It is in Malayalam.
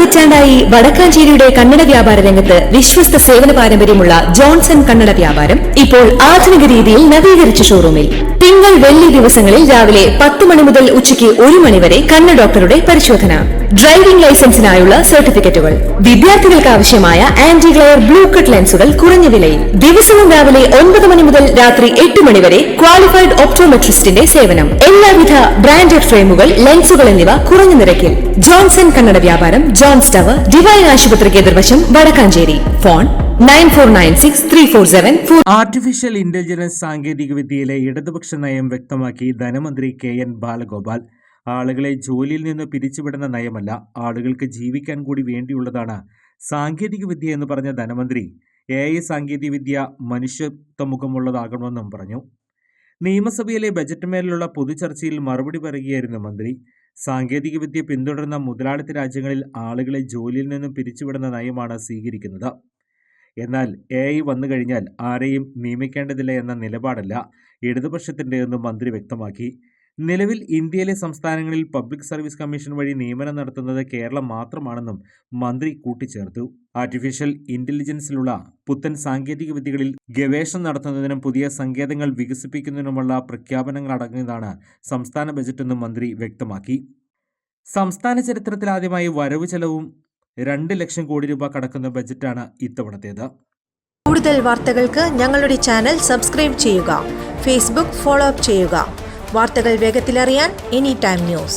പതിറ്റാണ്ടായി വടക്കാഞ്ചേരിയുടെ കന്നഡ വ്യാപാര രംഗത്ത് വിശ്വസ്ത സേവന പാരമ്പര്യമുള്ള ജോൺസൺ കന്നഡ വ്യാപാരം ഇപ്പോൾ ആധുനിക രീതിയിൽ നവീകരിച്ച ഷോറൂമിൽ തിങ്കൾ വെള്ളി ദിവസങ്ങളിൽ രാവിലെ 10 മണി മുതൽ ഉച്ചയ്ക്ക് 1 മണി വരെ കണ്ണ് ഡോക്ടറുടെ പരിശോധന, ഡ്രൈവിംഗ് ലൈസൻസിനായുള്ള സർട്ടിഫിക്കറ്റുകൾ, വിദ്യാർത്ഥികൾക്ക് ആവശ്യമായ ആന്റി ഗ്ലെയർ ബ്ലൂ കട്ട് ലെൻസുകൾ കുറഞ്ഞ വിലയിൽ, ദിവസവും രാവിലെ 9 മണി മുതൽ രാത്രി 8 മണി വരെ ക്വാളിഫൈഡ് ഒപ്റ്റോമെട്രിസ്റ്റിന്റെ സേവനം, എല്ലാവിധ ബ്രാൻഡഡ് ഫ്രെയിമുകൾ, ലെൻസുകൾ എന്നിവ കുറഞ്ഞ നിരക്കിൽ. ജോൺസൺ കന്നഡ വ്യാപാരം, ജോൺസ് ടവർ, ഡിവൈൻ ആശുപത്രിക്ക് എതിർവശം, വടക്കാഞ്ചേരി. ഫോൺ 94963474. ആർട്ടിഫിഷ്യൽ ഇന്റലിജൻസ് സാങ്കേതികവിദ്യയിലെ ഇടതുപക്ഷ നയം വ്യക്തമാക്കി ധനമന്ത്രി KN ബാലഗോപാൽ. ആളുകളെ ജോലിയിൽ നിന്ന് പിരിച്ചുവിടുന്ന നയമല്ല, ആളുകൾക്ക് ജീവിക്കാൻ കൂടി വേണ്ടിയുള്ളതാണ് സാങ്കേതികവിദ്യ എന്ന് പറഞ്ഞ ധനമന്ത്രി AI സാങ്കേതികവിദ്യ മനുഷ്യത്വമുഖമുള്ളതാകണമെന്നും പറഞ്ഞു. നിയമസഭയിലെ ബജറ്റുമേലുള്ള പൊതുചർച്ചയിൽ മറുപടി പറയുകയായിരുന്നു മന്ത്രി. സാങ്കേതികവിദ്യ പിന്തുടരുന്ന മുതലാളിത്ത രാജ്യങ്ങളിൽ ആളുകളെ ജോലിയിൽ നിന്നും പിരിച്ചുവിടുന്ന നയമാണ് സ്വീകരിക്കുന്നത്. എന്നാൽ AI വന്നു കഴിഞ്ഞാൽ ആരെയും നിയമിക്കേണ്ടതില്ല എന്ന നിലപാടല്ല ഇടതുപക്ഷത്തിൻ്റെതെന്നും മന്ത്രി വ്യക്തമാക്കി. നിലവിൽ ഇന്ത്യയിലെ സംസ്ഥാനങ്ങളിൽ പബ്ലിക് സർവീസ് കമ്മീഷൻ വഴി നിയമനം നടത്തുന്നത് കേരളം മാത്രമാണെന്നും മന്ത്രി കൂട്ടിച്ചേർത്തു. ആർട്ടിഫിഷ്യൽ ഇന്റലിജൻസിലുള്ള പുത്തൻ സാങ്കേതിക വിദ്യകളിൽ ഗവേഷണം നടത്തുന്നതിനും പുതിയ സങ്കേതങ്ങൾ വികസിപ്പിക്കുന്നതിനുമുള്ള പ്രഖ്യാപനങ്ങൾ അടങ്ങിയതാണ് സംസ്ഥാന ബജറ്റെന്നും മന്ത്രി വ്യക്തമാക്കി. സംസ്ഥാന ചരിത്രത്തിലാദ്യമായി വരവ് ചെലവും 2 ലക്ഷം കോടി രൂപ കടക്കുന്ന ബജറ്റാണ് ഇത്തവണത്തേത്. കൂടുതൽ വാർത്തകൾക്ക് ഞങ്ങളുടെ ചാനൽ സബ്സ്ക്രൈബ് ചെയ്യുക. ഫേസ്ബുക്ക് ഫോളോ അപ്പ് ചെയ്യുക. വാർത്തകൾ വേഗത്തിലറിയാൻ Anytime News.